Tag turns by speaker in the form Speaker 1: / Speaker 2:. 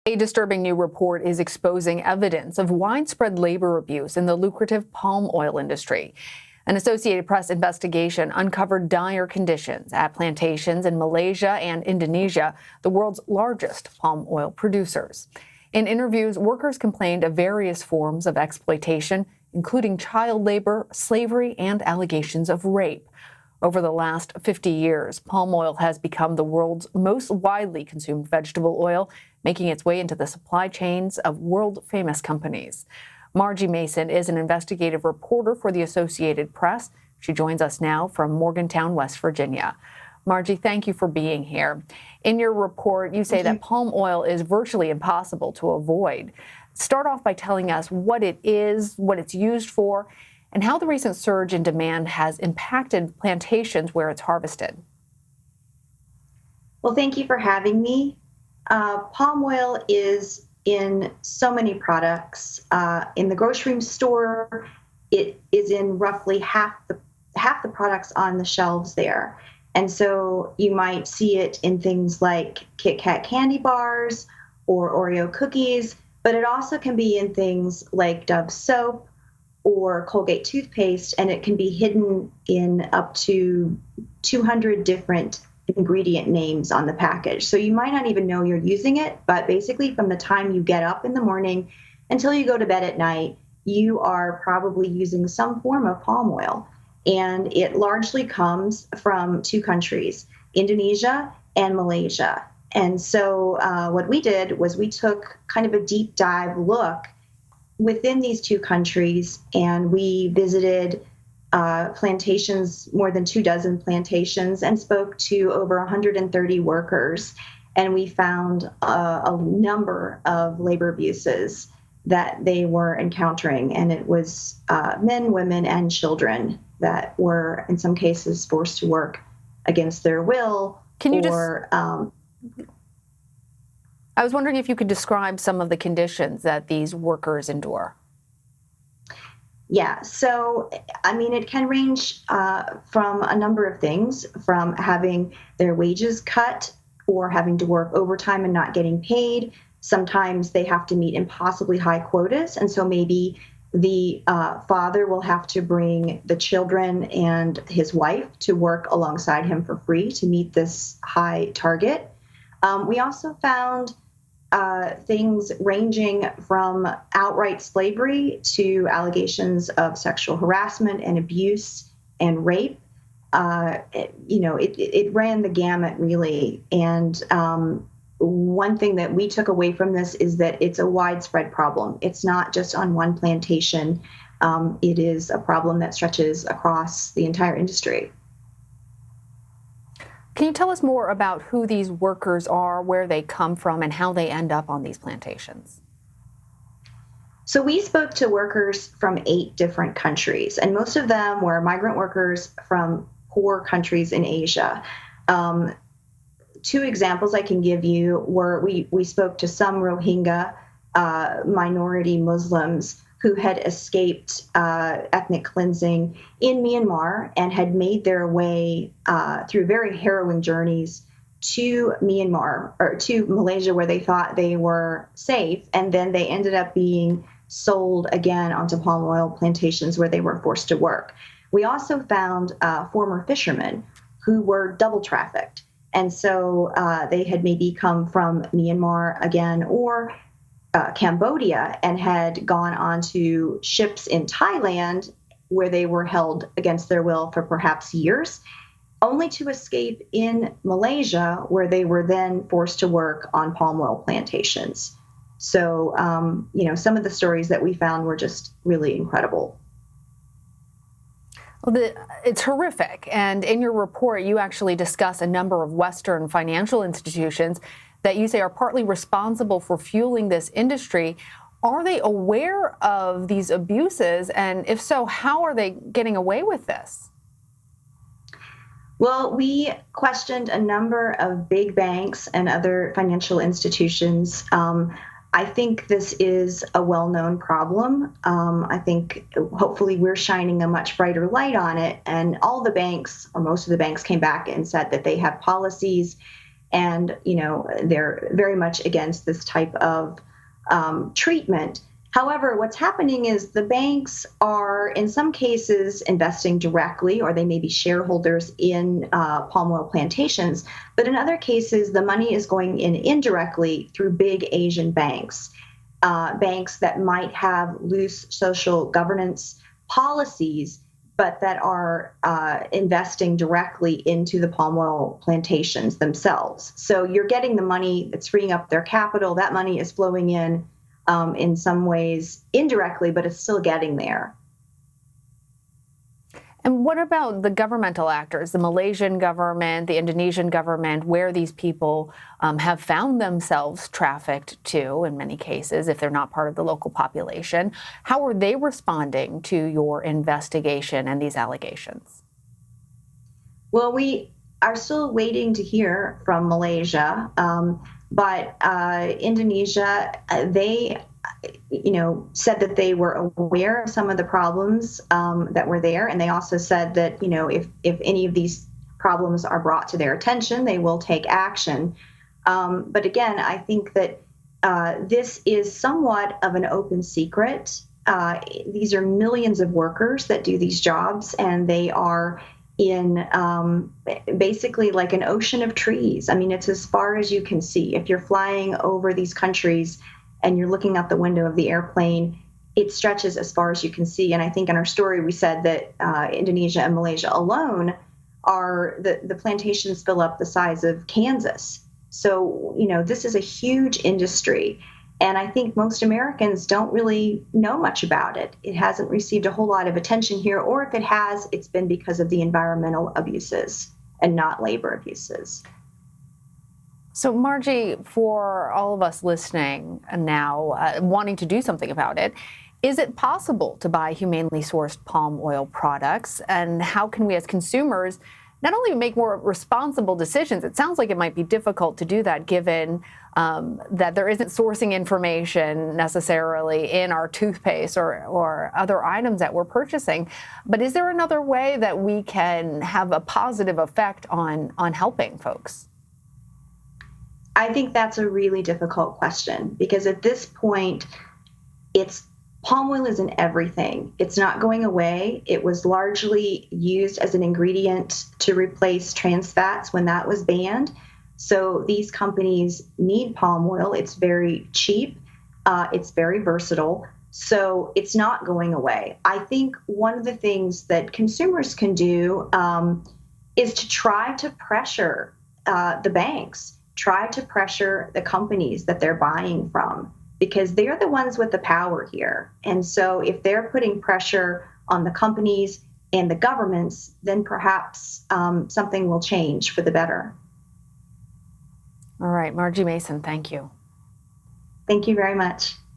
Speaker 1: A disturbing new report is exposing evidence of widespread labor abuse in the lucrative palm oil industry. An Associated Press investigation uncovered dire conditions at plantations in Malaysia and Indonesia, the world's largest palm oil producers. In interviews, workers complained of various forms of exploitation, including child labor, slavery, and allegations of rape. Over the last 50 years, palm oil has become the world's most widely consumed vegetable oil, making its way into the supply chains of world-famous companies. Margie Mason is an investigative reporter for the Associated Press. She joins us now from Morgantown, West Virginia. Margie, thank you for being here. In your report, you say that palm oil is virtually impossible to avoid. Start off by telling us what it is, what it's used for, and how the recent surge in demand has impacted plantations where it's harvested.
Speaker 2: Well, thank you for having me. Palm oil is in so many products. In the grocery store, it is in roughly half the products on the shelves there. And so you might see it in things like Kit Kat candy bars or Oreo cookies, but it also can be in things like Dove soap or Colgate toothpaste, and it can be hidden in up to 200 different ingredient names on the package. So you might not even know you're using it, but basically from the time you get up in the morning until you go to bed at night, you are probably using some form of palm oil. And it largely comes from two countries, Indonesia and Malaysia. And so what we did was we took kind of a deep dive look within these two countries, and we visited plantations, more than 24 plantations, and spoke to over 130 workers. And we found a number of labor abuses that they were encountering. And it was men, women, and children that were, in some cases, forced to work against their will.
Speaker 1: Can you I was wondering if you could describe some of the conditions that these workers endure.
Speaker 2: Yeah, so, I mean, it can range from a number of things, from having their wages cut or having to work overtime and not getting paid. Sometimes they have to meet impossibly high quotas, and so maybe the father will have to bring the children and his wife to work alongside him for free to meet this high target. We also found things ranging from outright slavery to allegations of sexual harassment and abuse and rape. It ran the gamut, really. And one thing that we took away from this is that it's a widespread problem. It's not just on one plantation. It is a problem that stretches across the entire industry.
Speaker 1: Can you tell us more about who these workers are, where they come from, and how they end up on these plantations?
Speaker 2: So we spoke to workers from 8 different countries, and most of them were migrant workers from poor countries in Asia. 2 examples I can give you were we spoke to some Rohingya minority Muslims who had escaped ethnic cleansing in Myanmar and had made their way through very harrowing journeys to Myanmar or to Malaysia, where they thought they were safe. And then they ended up being sold again onto palm oil plantations where they were forced to work. We also found former fishermen who were double trafficked. And so they had maybe come from Myanmar again or Cambodia and had gone onto ships in Thailand where they were held against their will for perhaps years, only to escape in Malaysia, where they were then forced to work on palm oil plantations. So, some of the stories that we found were just really incredible.
Speaker 1: Well, it's horrific. And in your report, you actually discuss a number of Western financial institutions that you say are partly responsible for fueling this industry. Are they aware of these abuses? And if so, how are they getting away with this?
Speaker 2: Well, we questioned a number of big banks and other financial institutions. I think this is a well-known problem. I think hopefully we're shining a much brighter light on it. And all the banks, or most of the banks, came back and said that they have policies and they're very much against this type of treatment. However, what's happening is the banks are, in some cases, investing directly, or they may be shareholders in palm oil plantations. But in other cases, the money is going in indirectly through big Asian banks, banks that might have loose social governance policies, but that are investing directly into the palm oil plantations themselves. So you're getting the money that's freeing up their capital. That money is flowing in some ways indirectly, but it's still getting there.
Speaker 1: And what about the governmental actors, the Malaysian government, the Indonesian government, where these people have found themselves trafficked to, in many cases, if they're not part of the local population? How are they responding to your investigation and these allegations?
Speaker 2: Well, we are still waiting to hear from Malaysia, but Indonesia, they said that they were aware of some of the problems that were there. And they also said that, if any of these problems are brought to their attention, they will take action. But again, I think that this is somewhat of an open secret. These are millions of workers that do these jobs, and they are in basically like an ocean of trees. I mean, it's as far as you can see. If you're flying over these countries and you're looking out the window of the airplane, it stretches as far as you can see. And I think in our story, we said that Indonesia and Malaysia alone are the plantations fill up the size of Kansas. So, this is a huge industry. And I think most Americans don't really know much about it. It hasn't received a whole lot of attention here, or if it has, it's been because of the environmental abuses and not labor abuses.
Speaker 1: So, Margie, for all of us listening now, wanting to do something about it, is it possible to buy humanely sourced palm oil products? And how can we as consumers not only make more responsible decisions? It sounds like it might be difficult to do that given that there isn't sourcing information necessarily in our toothpaste or other items that we're purchasing. But is there another way that we can have a positive effect on helping folks?
Speaker 2: I think that's a really difficult question, because at this point, palm oil is in everything. It's not going away. It was largely used as an ingredient to replace trans fats when that was banned. So these companies need palm oil. It's very cheap. It's very versatile. So it's not going away. I think one of the things that consumers can do is to try to pressure the banks, try to pressure the companies that they're buying from, because they're the ones with the power here. And so if they're putting pressure on the companies and the governments, then perhaps something will change for the better.
Speaker 1: All right, Margie Mason, thank you.
Speaker 2: Thank you very much.